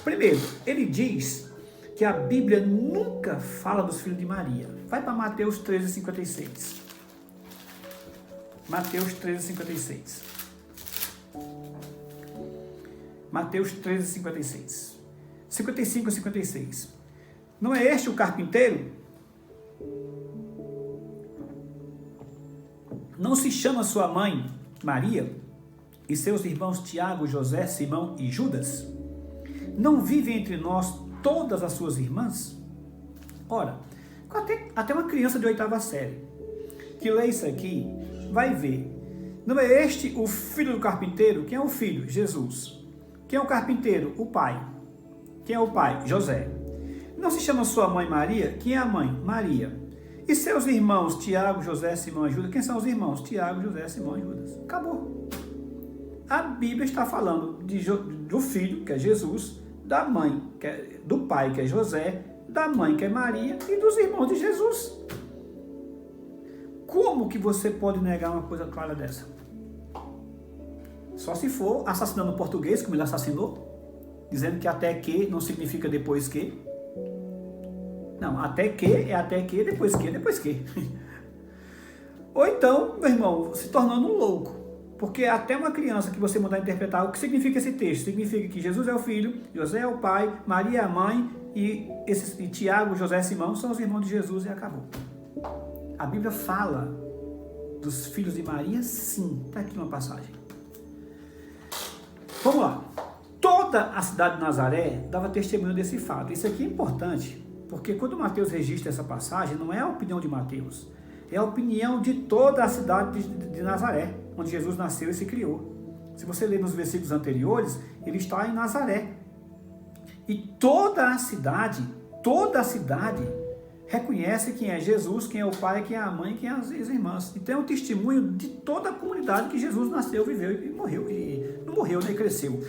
Primeiro, ele diz que a Bíblia nunca fala dos filhos de Maria. Vai para Mateus 13:56. Mateus 13:56. Mateus 13:56. 55 e 56. Não é este o carpinteiro? Não se chama sua mãe Maria e seus irmãos Tiago, José, Simão e Judas? Não vivem entre nós todas as suas irmãs? Ora, até uma criança de 8ª série que lê isso aqui vai ver. Não é este o filho do carpinteiro? Quem é o filho? Jesus. Quem é o carpinteiro? O pai. Quem é o pai? José. Não se chama sua mãe Maria? Quem é a mãe? Maria. E seus irmãos Tiago, José, Simão e Judas? Quem são os irmãos? Tiago, José, Simão e Judas. Acabou. A Bíblia está falando do filho, que é Jesus, da mãe, do pai, que é José, da mãe, que é Maria, e dos irmãos de Jesus. Como que você pode negar uma coisa clara dessa? Só se for assassinando português, como ele assassinou, dizendo que até que não significa depois que. Não, até que é até que, depois que é depois que. Ou então, meu irmão, se tornando um louco. Porque até uma criança que você mandar interpretar, o que significa esse texto? Significa que Jesus é o filho, José é o pai, Maria é a mãe, e Tiago, José e Simão são os irmãos de Jesus e acabou. A Bíblia fala dos filhos de Maria, sim. Está aqui uma passagem. Vamos lá. Toda a cidade de Nazaré dava testemunho desse fato. Isso aqui é importante, porque quando Mateus registra essa passagem, não é a opinião de Mateus, é a opinião de toda a cidade de Nazaré, onde Jesus nasceu e se criou. Se você ler nos versículos anteriores, ele está em Nazaré. E toda a cidade reconhece quem é Jesus, quem é o pai, quem é a mãe, quem é as irmãs. Então é um testemunho de toda a comunidade que Jesus nasceu, viveu e morreu. E não morreu, nem cresceu.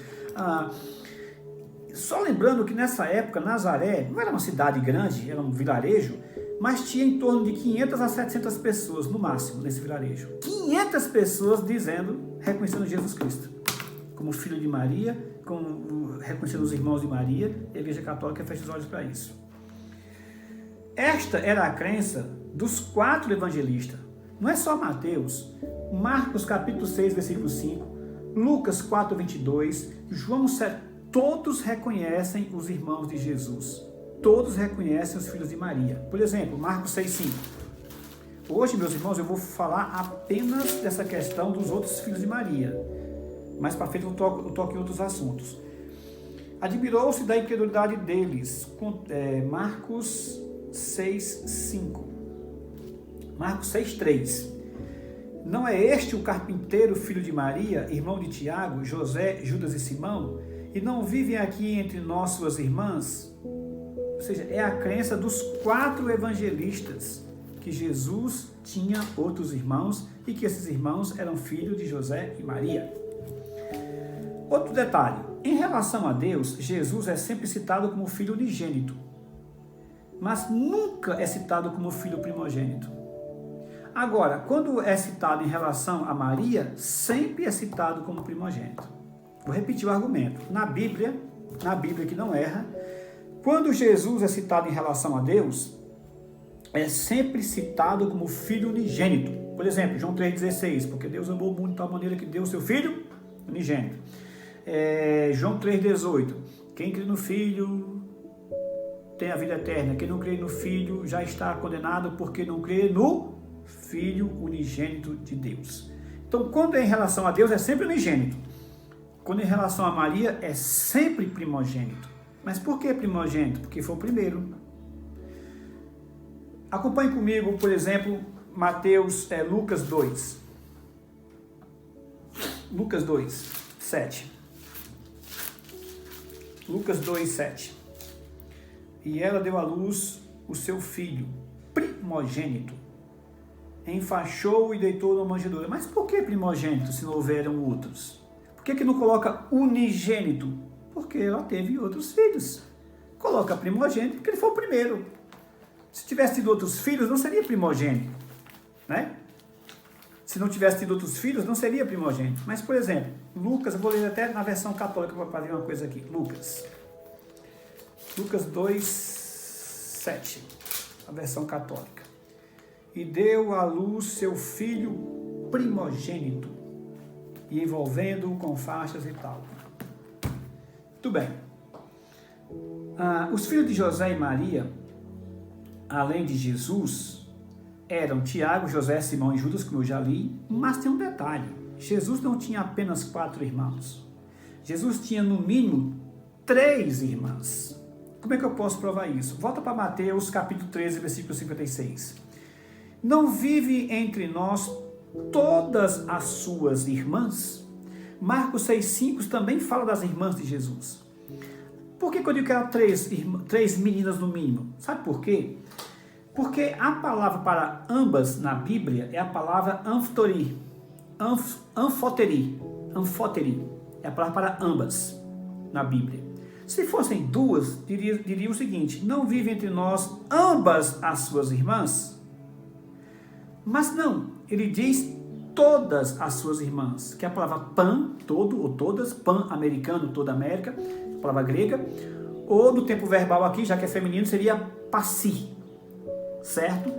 Só lembrando que nessa época Nazaré não era uma cidade grande, era um vilarejo, mas tinha em torno de 500 a 700 pessoas no máximo nesse vilarejo. 500 pessoas reconhecendo Jesus Cristo como filho de Maria, reconhecendo os irmãos de Maria, e a Igreja Católica fecha os olhos para isso. Esta era a crença dos 4 evangelistas. Não é só Mateus. Marcos capítulo 6, versículo 5, Lucas 4, 22, João 7, todos reconhecem os irmãos de Jesus. Todos reconhecem os filhos de Maria. Por exemplo, Marcos 6, 5. Hoje, meus irmãos, eu vou falar apenas dessa questão dos outros filhos de Maria. Mais para frente eu toco em outros assuntos. Admirou-se da incredulidade deles. Marcos 6, 5. Marcos 6, 3. Não é este o carpinteiro, filho de Maria, irmão de Tiago, José, Judas e Simão? E não vivem aqui entre nós suas irmãs? Ou seja, é a crença dos 4 evangelistas que Jesus tinha outros irmãos e que esses irmãos eram filhos de José e Maria. Outro detalhe, em relação a Deus, Jesus é sempre citado como filho unigênito, mas nunca é citado como filho primogênito. Agora, quando é citado em relação a Maria, sempre é citado como primogênito. Vou repetir o argumento. Na Bíblia que não erra, quando Jesus é citado em relação a Deus, é sempre citado como filho unigênito. Por exemplo, João 3,16, porque Deus amou o mundo de tal maneira que deu o seu filho unigênito. João 3,18, quem crê no Filho tem a vida eterna, quem não crê no Filho já está condenado porque não crê no Filho unigênito de Deus. Então, quando é em relação a Deus, é sempre unigênito. Quando é em relação a Maria, é sempre primogênito. Mas por que primogênito? Porque foi o primeiro. Acompanhe comigo, por exemplo, Lucas 2. Lucas 2, 7. Lucas 2, 7. E ela deu à luz o seu filho, primogênito. Enfaixou e deitou na manjedoura. Mas por que primogênito, se não houveram outros? Por que não coloca unigênito? Porque ela teve outros filhos. coloca primogênito porque ele foi o primeiro. Se tivesse tido outros filhos, não seria primogênito, né? Se não tivesse tido outros filhos, não seria primogênito. Mas, por exemplo, Lucas, eu vou ler até na versão católica para fazer uma coisa aqui. Lucas 2:7, a versão católica. E deu à luz seu filho primogênito, e envolvendo-o com faixas e tal. Muito bem. Os filhos de José e Maria, além de Jesus, eram Tiago, José, Simão e Judas, como eu já li, mas tem um detalhe. Jesus não tinha apenas 4 irmãos. Jesus tinha, no mínimo, 3 irmãs. Como é que eu posso provar isso? Volta para Mateus, capítulo 13, versículo 56. Não vive entre nós todas as suas irmãs? Marcos 6,5 também fala das irmãs de Jesus. Por que eu digo que eram 3 meninas no mínimo? Sabe por quê? Porque a palavra para ambas na Bíblia é a palavra anfoteri. Anfoteri. É a palavra para ambas na Bíblia. Se fossem 2, diria o seguinte: não vive entre nós ambas as suas irmãs? Mas não, ele diz todas as suas irmãs, que é a palavra pan, todo ou todas, pan americano, toda América, a palavra grega, ou no tempo verbal aqui, já que é feminino, seria passi. Certo?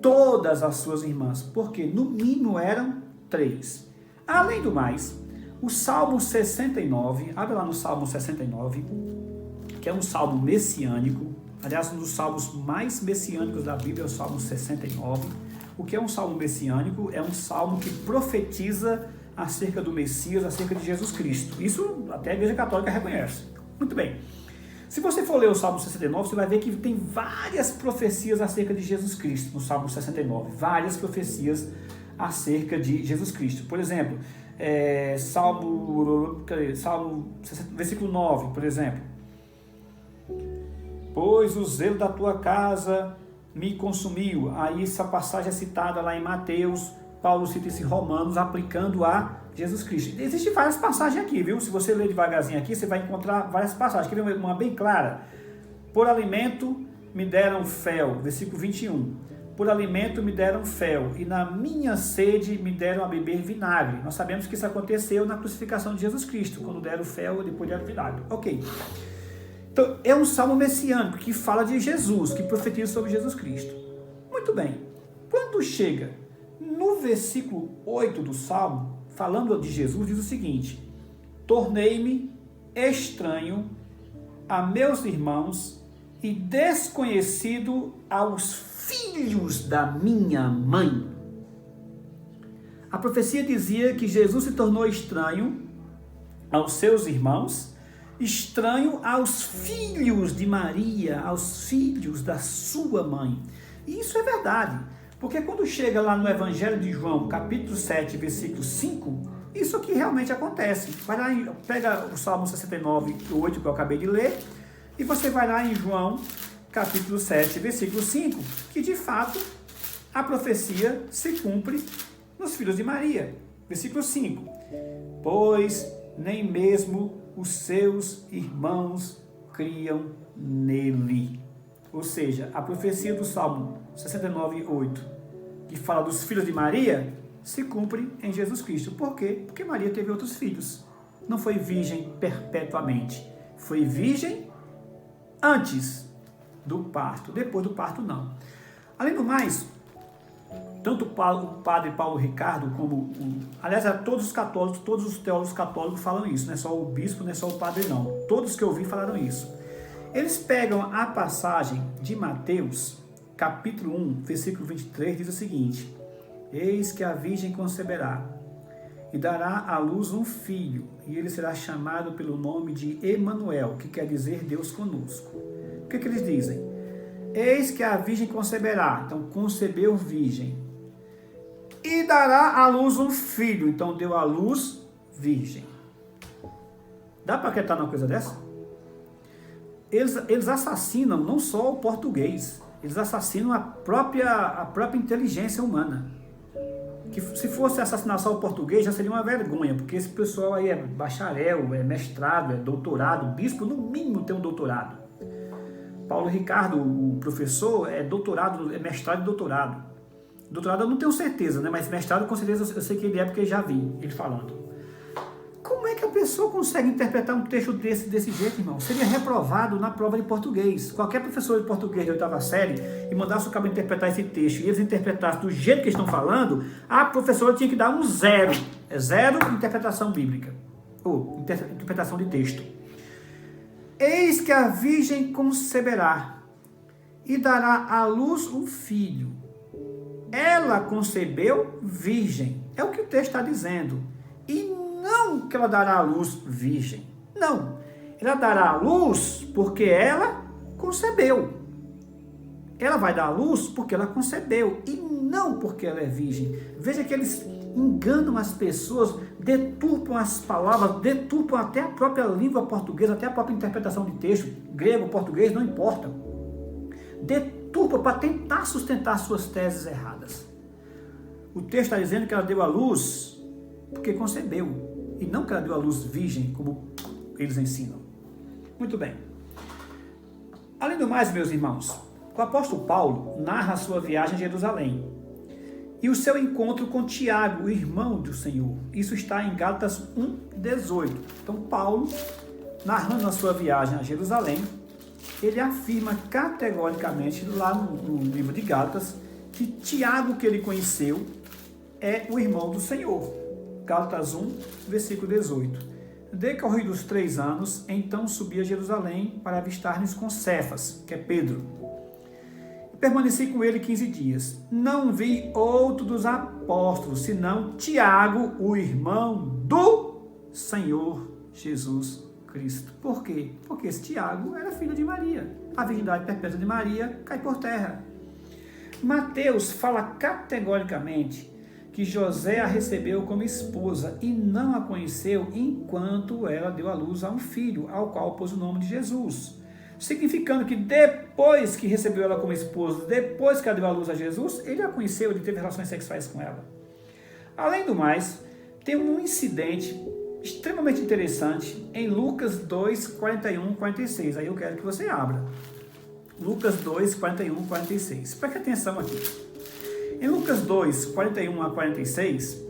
Todas as suas irmãs, porque no mínimo eram 3. Além do mais, o Salmo 69, abre lá no Salmo 69, que é um salmo messiânico, aliás, um dos salmos mais messiânicos da Bíblia é o Salmo 69. O que é um salmo messiânico? É um salmo que profetiza acerca do Messias, acerca de Jesus Cristo. Isso até a Igreja Católica reconhece. Muito bem. Se você for ler o Salmo 69, você vai ver que tem várias profecias acerca de Jesus Cristo no Salmo 69. Várias profecias acerca de Jesus Cristo. Por exemplo, Salmo versículo 9, por exemplo. Pois o zelo da tua casa me consumiu. Aí essa passagem é citada lá em Mateus. Paulo cita isso em Romanos, aplicando a Jesus Cristo. Existem várias passagens aqui, viu? Se você ler devagarzinho aqui, você vai encontrar várias passagens. Quer ver uma bem clara? Por alimento me deram fel, versículo 21. Por alimento me deram fel, e na minha sede me deram a beber vinagre. Nós sabemos que isso aconteceu na crucificação de Jesus Cristo, quando deram fel e depois deram vinagre. Ok. Então, é um salmo messiânico que fala de Jesus, que profetiza sobre Jesus Cristo. Muito bem. Quando chega no versículo 8 do salmo, falando de Jesus, diz o seguinte: tornei-me estranho a meus irmãos e desconhecido aos filhos da minha mãe. A profecia dizia que Jesus se tornou estranho aos seus irmãos, estranho aos filhos de Maria, aos filhos da sua mãe. E isso é verdade. Porque quando chega lá no Evangelho de João, capítulo 7, versículo 5, isso aqui realmente acontece. Vai lá, pega o Salmo 69, 8, que eu acabei de ler, e você vai lá em João, capítulo 7, versículo 5, que de fato a profecia se cumpre nos filhos de Maria. Versículo 5. Pois nem mesmo os seus irmãos criam nele. Ou seja, a profecia do Salmo 69, 8, que fala dos filhos de Maria, se cumpre em Jesus Cristo. Por quê? Porque Maria teve outros filhos. Não foi virgem perpetuamente. Foi virgem antes do parto. Depois do parto, não. Além do mais, tanto o padre Paulo Ricardo como aliás, todos os católicos, todos os teólogos católicos falam isso. Não é só o bispo, não é só o padre, não. Todos que eu vi falaram isso. Eles pegam a passagem de Mateus, capítulo 1, versículo 23, diz o seguinte: eis que a virgem conceberá e dará à luz um filho, e ele será chamado pelo nome de Emanuel, que quer dizer Deus conosco. O que eles dizem? Eis que a virgem conceberá, então concebeu virgem, e dará à luz um filho, então deu à luz virgem. Dá para acreditar numa coisa dessa? Eles assassinam não só o português, eles assassinam a própria inteligência humana. Que se fosse assassinar só o português, já seria uma vergonha, porque esse pessoal aí é bacharel, é mestrado, é doutorado, bispo no mínimo tem um doutorado. Paulo Ricardo, o professor, é doutorado, é mestrado e doutorado. Doutorado eu não tenho certeza, né? Mas mestrado com certeza eu sei que ele é, porque eu já vi ele falando. Como é que a pessoa consegue interpretar um texto desse jeito, irmão? Seria reprovado na prova de português. Qualquer professor de português de 8ª série e mandasse o cara interpretar esse texto e eles interpretassem do jeito que eles estão falando, a professora tinha que dar um 0. É 0 interpretação bíblica. Ou interpretação de texto. Eis que a virgem conceberá e dará à luz um filho. Ela concebeu virgem. É o que o texto está dizendo. E não que ela dará à luz virgem. Não. Ela dará à luz porque ela concebeu. Ela vai dar à luz porque ela concebeu. E não porque ela é virgem. Veja que eles enganam as pessoas, deturpam as palavras, deturpam até a própria língua portuguesa, até a própria interpretação de texto, grego, português, não importa. Deturpa para tentar sustentar suas teses erradas. O texto está dizendo que ela deu à luz porque concebeu, e não que ela deu à luz virgem, como eles ensinam. Muito bem. Além do mais, meus irmãos, o apóstolo Paulo narra a sua viagem a Jerusalém e o seu encontro com Tiago, o irmão do Senhor. Isso está em Gálatas 1:18. Então, Paulo, narrando a sua viagem a Jerusalém, ele afirma categoricamente lá no livro de Gálatas que Tiago, que ele conheceu, é o irmão do Senhor. Gálatas 1, versículo 18. Decorridos 3 anos, então subi a Jerusalém para avistar-nos com Cefas, que é Pedro. Permaneci com ele 15 dias. Não vi outro dos apóstolos, senão Tiago, o irmão do Senhor Jesus Cristo. Por quê? Porque esse Tiago era filho de Maria. A virgindade perpétua de Maria cai por terra. Mateus fala categoricamente que José a recebeu como esposa e não a conheceu enquanto ela deu à luz a um filho, ao qual pôs o nome de Jesus. Significando que depois que recebeu ela como esposa, depois que ela deu à luz a Jesus, ele a conheceu, ele teve relações sexuais com ela. Além do mais, tem um incidente extremamente interessante em Lucas 2, 41, 46. Aí eu quero que você abra. Lucas 2, 41, 46. Preste atenção aqui. Em Lucas 2, 41 a 46,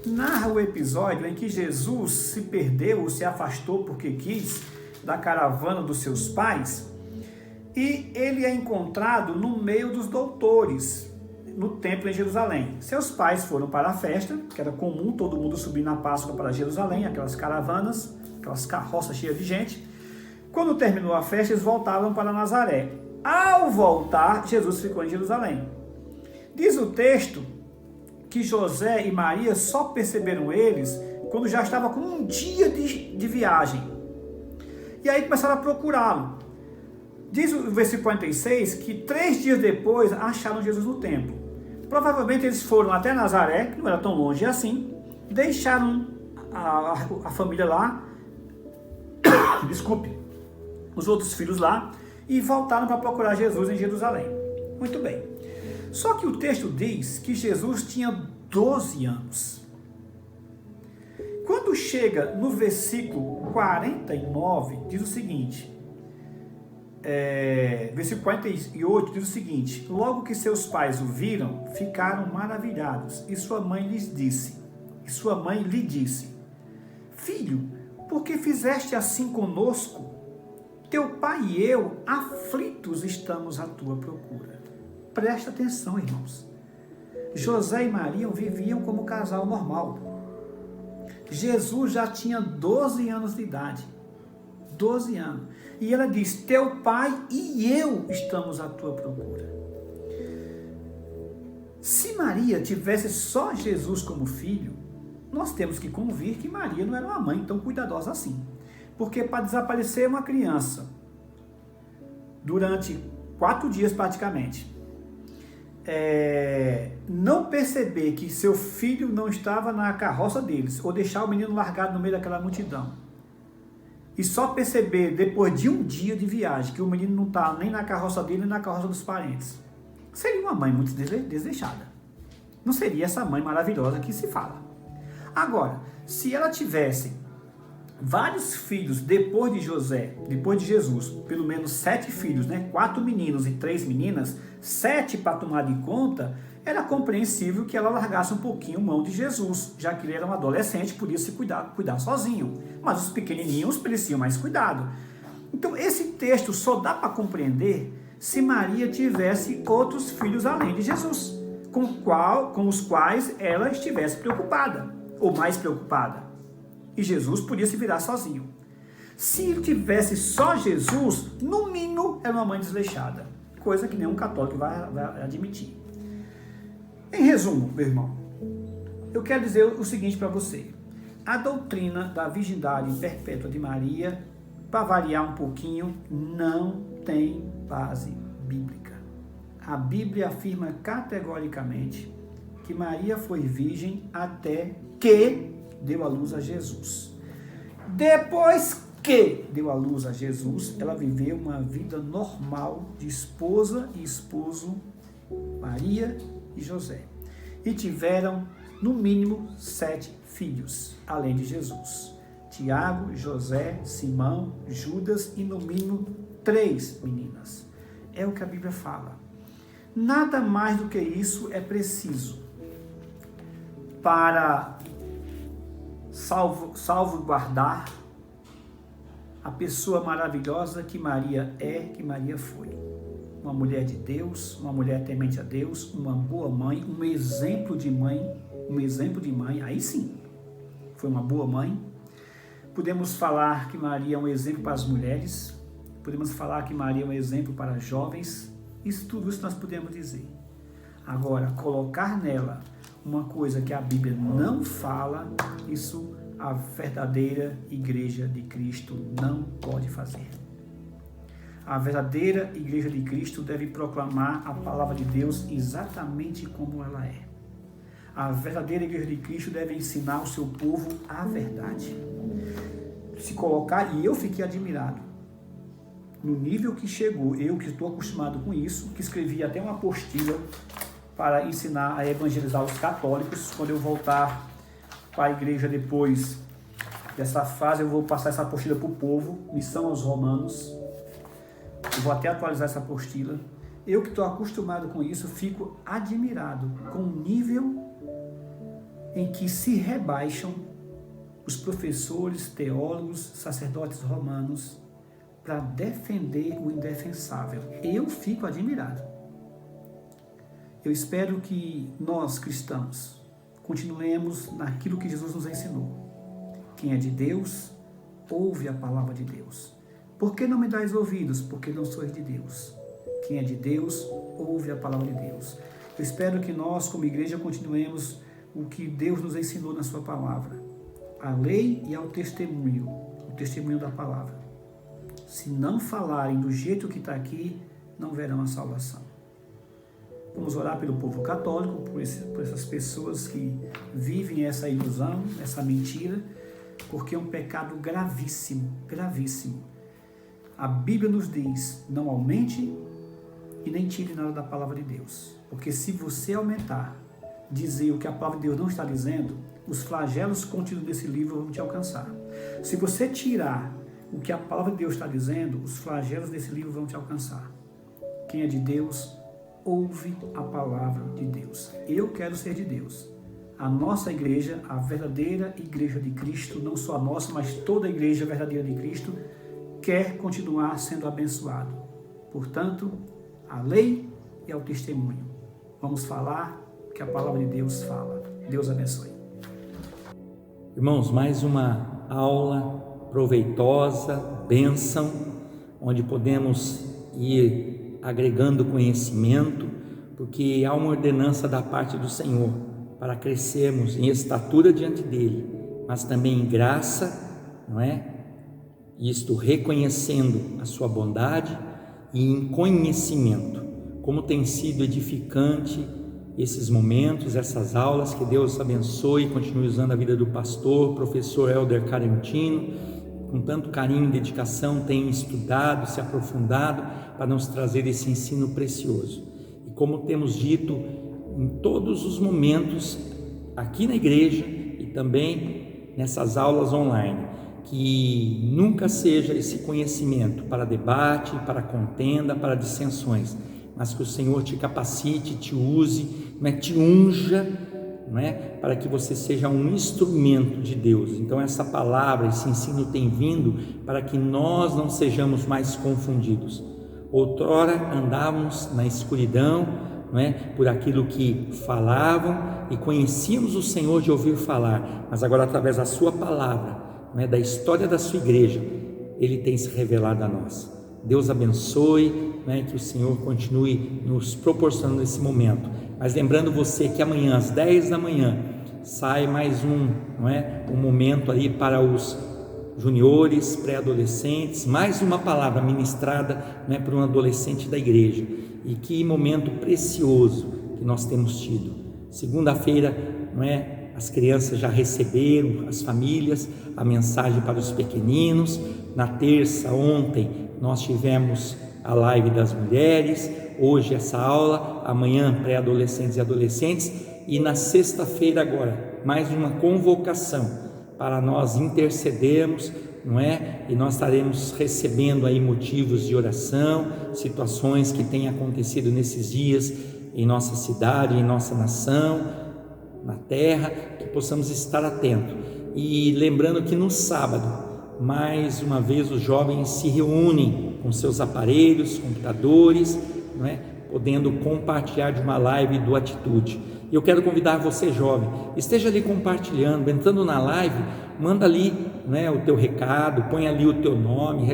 narra o episódio em que Jesus se perdeu ou se afastou porque quis da caravana dos seus pais, e ele é encontrado no meio dos doutores, no templo em Jerusalém. Seus pais foram para a festa, que era comum todo mundo subir na Páscoa para Jerusalém, aquelas caravanas, aquelas carroças cheias de gente. Quando terminou a festa, eles voltavam para Nazaré. Ao voltar, Jesus ficou em Jerusalém. Diz o texto que José e Maria só perceberam eles quando já estava com um dia de viagem. E aí começaram a procurá-lo. Diz o versículo 46 que 3 dias depois acharam Jesus no templo. Provavelmente eles foram até Nazaré, que não era tão longe assim, deixaram a família lá, desculpe, os outros filhos lá, e voltaram para procurar Jesus em Jerusalém. Muito bem. Só que o texto diz que Jesus tinha 12 anos. Quando chega no versículo 49, diz o seguinte, versículo 48 diz o seguinte: logo que seus pais o viram, ficaram maravilhados, e sua mãe lhe disse, filho, por que fizeste assim conosco? Teu pai e eu, aflitos, estamos à tua procura. Presta atenção, irmãos. José e Maria viviam como casal normal. Jesus já tinha 12 anos de idade. 12 anos. E ela diz, teu pai e eu estamos à tua procura. Se Maria tivesse só Jesus como filho, nós temos que convir que Maria não era uma mãe tão cuidadosa assim. Porque para desaparecer uma criança durante 4 dias praticamente, não perceber que seu filho não estava na carroça deles, ou deixar o menino largado no meio daquela multidão, e só perceber depois de um dia de viagem que o menino não está nem na carroça dele, nem na carroça dos parentes, seria uma mãe muito desleixada. Não seria essa mãe maravilhosa que se fala. Agora, se ela tivesse vários filhos depois de Jesus, pelo menos 7 filhos, 4 meninos e 3 meninas, 7 para tomar de conta, era compreensível que ela largasse um pouquinho mão de Jesus, já que ele era um adolescente, podia se cuidar sozinho. Mas os pequenininhos mereciam mais cuidado. Então esse texto só dá para compreender se Maria tivesse outros filhos além de Jesus, com os quais ela estivesse preocupada, ou mais preocupada. E Jesus podia se virar sozinho. Se tivesse só Jesus, no mínimo era uma mãe desleixada, coisa que nenhum católico vai admitir. Em resumo, meu irmão, eu quero dizer o seguinte para você. A doutrina da virgindade perpétua de Maria, para variar um pouquinho, não tem base bíblica. A Bíblia afirma categoricamente que Maria foi virgem até que deu à luz a Jesus. Depois que deu à luz a Jesus, ela viveu uma vida normal de esposa e esposo, Maria e José. E tiveram, no mínimo, 7 filhos, além de Jesus. Tiago, José, Simão, Judas e, no mínimo, 3 meninas. É o que a Bíblia fala. Nada mais do que isso é preciso para salvaguardar a pessoa maravilhosa que Maria é, que Maria foi. Uma mulher de Deus, uma mulher temente a Deus, uma boa mãe, um exemplo de mãe, aí sim, foi uma boa mãe. Podemos falar que Maria é um exemplo para as mulheres, podemos falar que Maria é um exemplo para jovens, tudo isso nós podemos dizer. Agora, colocar nela uma coisa que a Bíblia não fala, isso a verdadeira Igreja de Cristo não pode fazer. A verdadeira Igreja de Cristo deve proclamar a palavra de Deus exatamente como ela é. A verdadeira Igreja de Cristo deve ensinar o seu povo a verdade. Se colocar, e eu fiquei admirado, no nível que chegou, eu que estou acostumado com isso, que escrevi até uma apostila para ensinar a evangelizar os católicos. Quando eu voltar para a igreja depois dessa fase, eu vou passar essa apostila para o povo, missão aos romanos. Eu vou até atualizar essa apostila. Eu que estou acostumado com isso, fico admirado com o nível em que se rebaixam os professores, teólogos, sacerdotes romanos para defender o indefensável. Eu fico admirado. Eu espero que nós, cristãos, continuemos naquilo que Jesus nos ensinou. Quem é de Deus, ouve a palavra de Deus. Por que não me dais ouvidos? Porque não sois de Deus. Quem é de Deus, ouve a palavra de Deus. Eu espero que nós, como igreja, continuemos o que Deus nos ensinou na sua palavra. A lei e ao testemunho, o testemunho da palavra. Se não falarem do jeito que está aqui, não verão a salvação. Vamos orar pelo povo católico, por essas pessoas que vivem essa ilusão, essa mentira, porque é um pecado gravíssimo, gravíssimo. A Bíblia nos diz, não aumente e nem tire nada da palavra de Deus. Porque se você aumentar, dizer o que a palavra de Deus não está dizendo, os flagelos contidos nesse livro vão te alcançar. Se você tirar o que a palavra de Deus está dizendo, os flagelos desse livro vão te alcançar. Quem é de Deus, ouve a palavra de Deus. Eu quero ser de Deus. A nossa igreja, a verdadeira Igreja de Cristo, não só a nossa, mas toda a igreja verdadeira de Cristo, quer continuar sendo abençoado. Portanto, a lei e ao testemunho. Vamos falar o que a palavra de Deus fala. Deus abençoe. Irmãos, mais uma aula proveitosa, bênção, onde podemos ir agregando conhecimento, porque há uma ordenança da parte do Senhor para crescermos em estatura diante dele, mas também em graça, não é? Isto reconhecendo a sua bondade e em conhecimento. Como tem sido edificante esses momentos, essas aulas, que Deus abençoe e continue usando a vida do pastor, professor Helder Carantino, com tanto carinho e dedicação tem estudado, se aprofundado para nos trazer esse ensino precioso. E como temos dito em todos os momentos aqui na igreja e também nessas aulas online, que nunca seja esse conhecimento para debate, para contenda, para dissensões, mas que o Senhor te capacite, te use, te unja, para que você seja um instrumento de Deus. Então essa palavra, esse ensino tem vindo para que nós não sejamos mais confundidos. Outrora andávamos na escuridão, por aquilo que falavam e conhecíamos o Senhor de ouvir falar, mas agora através da sua palavra, da história da sua igreja, Ele tem se revelado a nós. Deus abençoe, que o Senhor continue nos proporcionando esse momento. Mas lembrando você que amanhã às 10 da manhã sai mais um momento aí para os juniores, pré-adolescentes, mais uma palavra ministrada para um adolescente da igreja. E que momento precioso que nós temos tido. Segunda-feira, as crianças já receberam, as famílias, a mensagem para os pequeninos. Na terça, ontem, nós tivemos a live das mulheres, hoje essa aula, amanhã pré-adolescentes e adolescentes, e na sexta-feira agora, mais uma convocação para nós intercedermos, e nós estaremos recebendo aí motivos de oração, situações que têm acontecido nesses dias em nossa cidade, em nossa nação, na terra, que possamos estar atentos. E lembrando que no sábado, mais uma vez os jovens se reúnem com seus aparelhos, computadores, podendo compartilhar de uma live do Atitude. Eu quero convidar você, jovem, esteja ali compartilhando, entrando na live, manda ali o teu recado, põe ali o teu nome,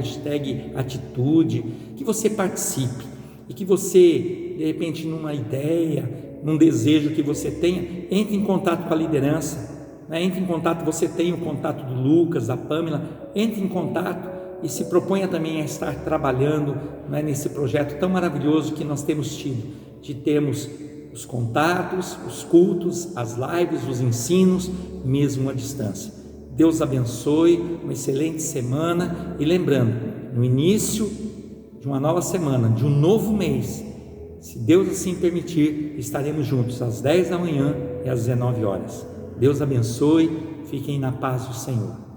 #Atitude, que você participe e que você, de repente, numa ideia, num desejo que você tenha, entre em contato com a liderança, entre em contato, você tem o contato do Lucas, da Pâmela, entre em contato e se proponha também a estar trabalhando nesse projeto tão maravilhoso que nós temos tido, de termos os contatos, os cultos, as lives, os ensinos, mesmo à distância. Deus abençoe, uma excelente semana, e lembrando, no início de uma nova semana, de um novo mês, se Deus assim permitir, estaremos juntos às 10 da manhã e às 19 horas. Deus abençoe, fiquem na paz do Senhor.